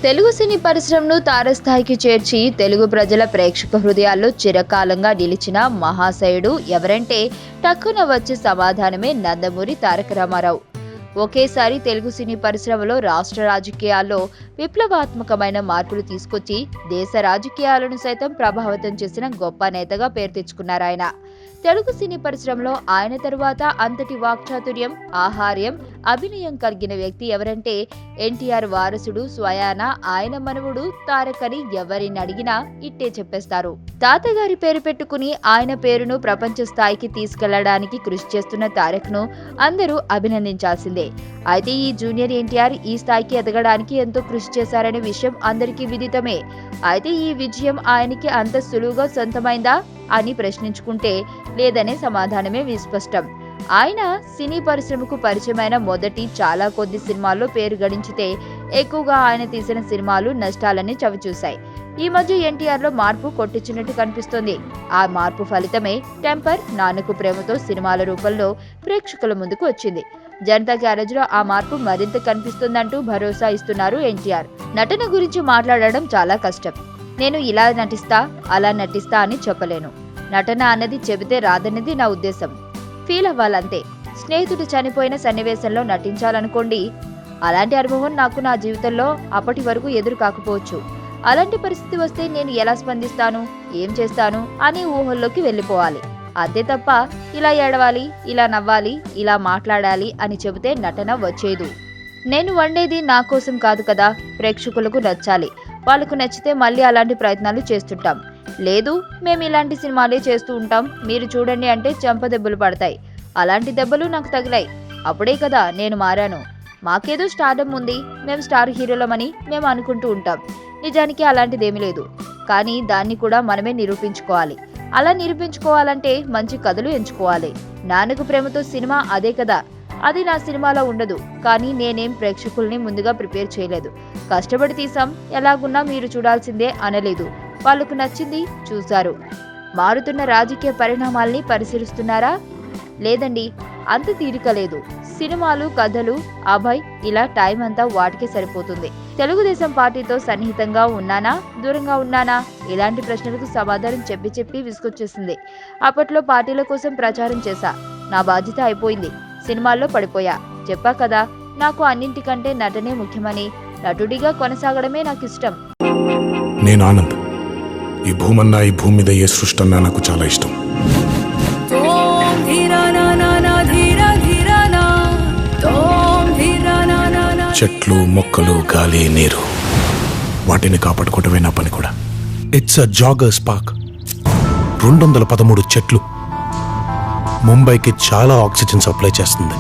తెలుగు సినీ పరిశ్రమను తారస్థాయికి చేర్చి తెలుగు ప్రజల ప్రేక్షక హృదయాల్లో చిరకాలంగా నిలిచిన మహాశయుడు ఎవరంటే టక్కున వచ్చే సమాధానమే నందమూరి తారక రామారావు. ఒకేసారి తెలుగు సినీ పరిశ్రమలో రాష్ట్ర రాజకీయాల్లో విప్లవాత్మకమైన మార్పులు తీసుకొచ్చి దేశ రాజకీయాలను సైతం ప్రభావితం చేసిన గొప్ప నేతగా పేరు తెచ్చుకున్నారు ఆయన. తెలుగు సినీ పరిశ్రమలో ఆయన తరువాత అంతటి వాక్చాతుర్యం, ఆహార్యం, అభినయం కలిగిన వ్యక్తి ఎవరంటే ఎన్టీఆర్ వారసుడు, స్వయాన ఆయన మనవుడు తారక్ అని ఎవరిని అడిగినా ఇట్టే చెప్పేస్తారు. తాతగారి పేరు పెట్టుకుని ఆయన పేరును ప్రపంచ స్థాయికి తీసుకెళ్లడానికి కృషి చేస్తున్న తారక్ ను అందరూ అభినందించాల్సిందే. అయితే ఈ జూనియర్ ఎన్టీఆర్ ఈ స్థాయికి ఎదగడానికి ఎంతో కృషి చేశారనే విషయం అందరికీ విదితమే. అయితే ఈ విజయం ఆయనకి అంత సులువుగా సొంతమైందా అని ప్రశ్నించుకుంటే లేదనే సమాధానమే విస్పష్టం. ఆయన సినీ పరిశ్రమకు పరిచయమైన మొదటి చాలా కొద్ది సినిమాల్లో పేరు గడించితే ఎక్కువగా ఆయన తీసిన సినిమాలు నష్టాలని చవిచూశాయి. ఈ మధ్య ఎన్టీఆర్ లో మార్పు కొట్టించినట్టు కనిపిస్తోంది. ఆ మార్పు ఫలితమే టెంపర్, నాన్నకు ప్రేమతో సినిమాల రూపంలో ప్రేక్షకుల ముందుకు వచ్చింది. జనతా గ్యారేజ్ లో ఆ మార్పు మరింత కనిపిస్తుందంటూ భరోసా ఇస్తున్నారు ఎన్టీఆర్. నటన గురించి మాట్లాడడం చాలా కష్టం. నేను ఇలా నటిస్తా, అలా నటిస్తా అని చెప్పలేను. నటన అన్నది చెబితే రాదన్నది నా ఉద్దేశం. ఫీల్ అవ్వాలంతే. స్నేహితుడు చనిపోయిన సన్నివేశంలో నటించాలనుకోండి, అలాంటి అనుభవం నాకు నా జీవితంలో అప్పటి వరకు ఎదురు కాకపోవచ్చు. అలాంటి పరిస్థితి వస్తే నేను ఎలా స్పందిస్తాను, ఏం చేస్తాను అని ఊహల్లోకి వెళ్ళిపోవాలి. అంతే తప్ప ఇలా ఏడవాలి, ఇలా నవ్వాలి, ఇలా మాట్లాడాలి అని చెబితే నటన వచ్చేదు. నేను వండేది నా కోసం కాదు కదా, ప్రేక్షకులకు నచ్చాలి. వాళ్ళకు నచ్చితే మళ్ళీ అలాంటి ప్రయత్నాలు చేస్తుంటాం. లేదు, మేము ఇలాంటి సినిమాలే చేస్తూ ఉంటాం, మీరు చూడండి అంటే చెంప దెబ్బలు పడతాయి. అలాంటి దెబ్బలు నాకు తగిలాయి. అప్పుడే కదా నేను మారాను. మాకేదో స్టార్డమ్ ఉంది, మేము స్టార్ హీరోలమని మేము అనుకుంటూ ఉంటాం. నిజానికి అలాంటిదేమీ లేదు. కానీ దాన్ని కూడా మనమే నిరూపించుకోవాలి. అలా నిరూపించుకోవాలంటే మంచి కథలు ఎంచుకోవాలి. నాన్నకు ప్రేమతో సినిమా అదే కదా. అది నా సినిమాలో ఉండదు. కానీ నేనేం ప్రేక్షకుల్ని ముందుగా ప్రిపేర్ చేయలేదు. కష్టపడి తీసాం, ఎలాగున్నా మీరు చూడాల్సిందే అనలేదు. వాళ్ళకు నచ్చింది, చూశారు. మారుతున్న రాజకీయ పరిణామాల్ని పరిశీలిస్తున్నారా? లేదండి, అంత తీరిక లేదు. సినిమాలు, కథలు, అభయ్, ఇలా టైం అంతా వాటికే సరిపోతుంది. తెలుగుదేశం పార్టీతో సన్నిహితంగా ఉన్నానా, దూరంగా ఉన్నానా, ఇలాంటి ప్రశ్నలకు సమాధానం చెప్పి విసుగొచ్చేసింది. అప్పట్లో పార్టీల కోసం ప్రచారం చేశా. నా బాధ్యత అయిపోయింది. సినిమాల్లో పడిపోయా. చెప్పా కదా, నాకు అన్నింటికంటే నటనే ముఖ్యమని. నటుడిగా కొనసాగడమే నాకు ఇష్టం. నేను ఆనంద్. ఈ భూమన్నా, ఈ భూమి మీద ఏ సృష్టి అన్నా నాకు చాలా ఇష్టం. చెట్లు, మొక్కలు, గాలి, నీరు, వాటిని కాపాడుకోవటమే నా పని కూడా. It's a joggers park. 213 చెట్లు ముంబైకి చాలా ఆక్సిజన్ సప్లై చేస్తుంది.